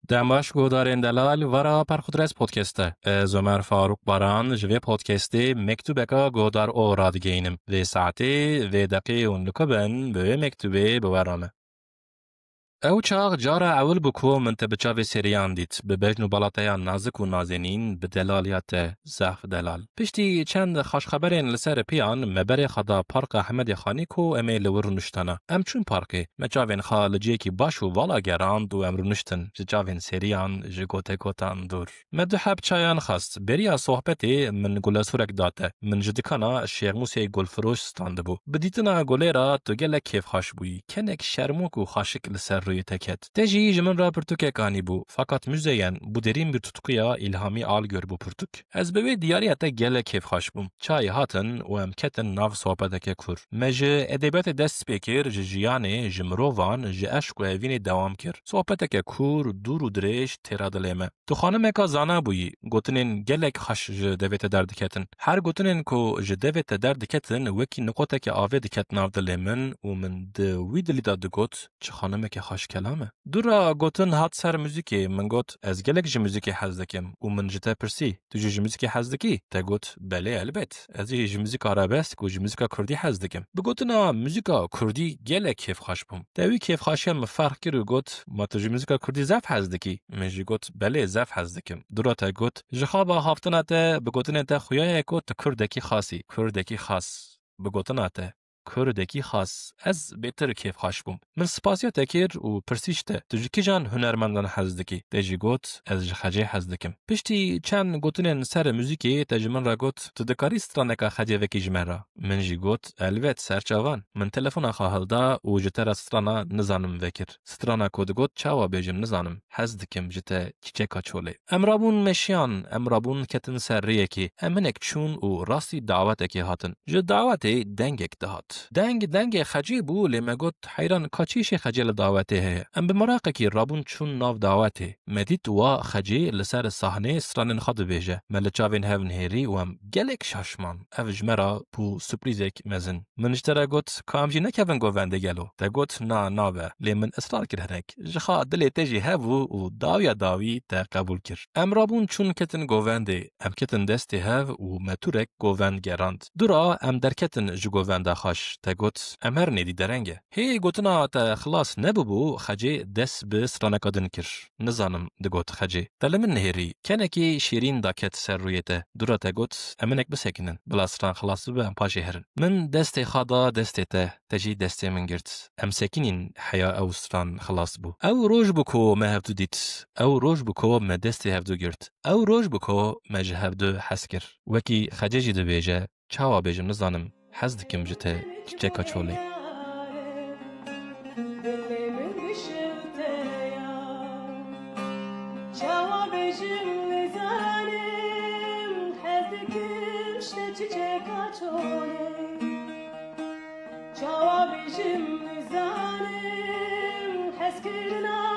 دمباش گودارن دلال ورا پرخودرس پودکسته. زمر فاروق باران جوی پودکسته مکتوبه گودار او رادگینم. و ساعتی و دقیقه اون لکبن به مکتوبه بورامه. او چاق جارا اول بکو من تبچاوی سریان دیت به بجنو بالاتایان نازک و نازنین به دلالیات زعف دلال. پشتی چند خوش خبرین لسر پیان مبر خدا پارک احمد خانی کو امیل ورنشتنا. ام چون پارکی مچاوین خالجی کی باشو والا گراند و امرنشتن جاوین سریان جگوته کوتان دور. مدحب چایان خواست بریا صحبتی من گل سرک داته من جدکانا شیخ موسی گل فروش ستانده بو. بدیتنا گلیرا تو گله کیف خاش بوی کنک شرموک و خاشک لسر روی تکت. تجی جمن را پرتوک کانی بو فقط مزین بودرین bir tutkuya ilhami al gör bu purtuk. Ez bewe diyariyete gele keyf xaş bum. Çay hatin u em ketin nav sohbeteke kur. Meje edebiyat dest spekir jiyane jimrovan ji eşk ve evini devam kir. Sohbeteke kur dur u dreş teradileme. Tu xanımeka zana buyi gotinin gelek xaş ji devete derdiketin. Her gotinin ku ji devete derdiketin weki nukoteke ave diket nav dilemin u min de widlida digot çi xanımeke xaş kelame. Dura gotun hat ser müziki من گوت از گلک جی موزیکی حز دکم و من جتا پرسی تو جی موزیکی حز دکی تا گوت بله البته از جی موزیک عربست و جی موزیک کردی حز دکم بگوتنا موزیک کردی گلک کیف خاش بوم دوی کیف خاشم فرق کرد گوت ما تو جی موزیک کردی زف حز دکی من جی گوت بله زف حز دکم درا تا گوت جخابا هافتنا تا بگوتنا تا خویای کو تا کردکی خاصی کردکی خاص بگوتنا تا کردکی خاص از بهتر کیف خاش بوم من سپاسیا تکیر و پرسیشته تجکی جان هنرمندان حزدکی تجی گوت از خجه حزدکم پشتی چند گوتنن سر موزیکی تجمن را گوت تدکاری سترانکا خجه وکی جمرا من جی گوت البته سرچاوان من تلفن خواهلدا و جتر سترانا نزانم وکر سترانا کود گوت چاوا بیجم نزانم حزدکم جته چیچکا چوله امرابون مشیان امرابون کتن سر ریکی امنک چون و راستی دعوت هاتن جو دعوت دنگک دهات دنگ خجی بو لما گوت حیران کاچیش خجل دعوته هه ام بمراقه کی رابون چون ناو دعوته مدیت و خجی لسر صحنه سرانن خد بیجه ملچاوین هون هری و ام گلک شاشمان افجمرا بو سپریزک مزن منجتره گوت کامجی نکوین گوونده گلو تا گوت ناوه لیمن اصرار کرهنک جخا دلی تجی هفو و داوی تا قبول کر ام رابون چون کتن گوونده ام کتن دستی هف و متورک گووند گراند دورا ام در کتن جو گوونده خاش تا گوت امر ندی درنگه هی گوتنا تا خلاص نبو خجی دس به سرانکادن کر نزانم ده گوت خجی تلمن نهری کنکی شیرین داکت سر رویته دورا تا گوت امنک بسکنن بلا سران خلاص به ام پاشه هرن من دست خدا دست ته تجی دست من گرت ام سکنین حیا او سران خلاص بو او روش بکو ما هفدو دیت او روش بکو ما دست هفدو گرت او روش بکو ما جهفدو حسکر وکی خجی دو بیجه چاوا بیجم نزانم حز دکم جته چیچکا چوله جوابشم نزانم حس کردن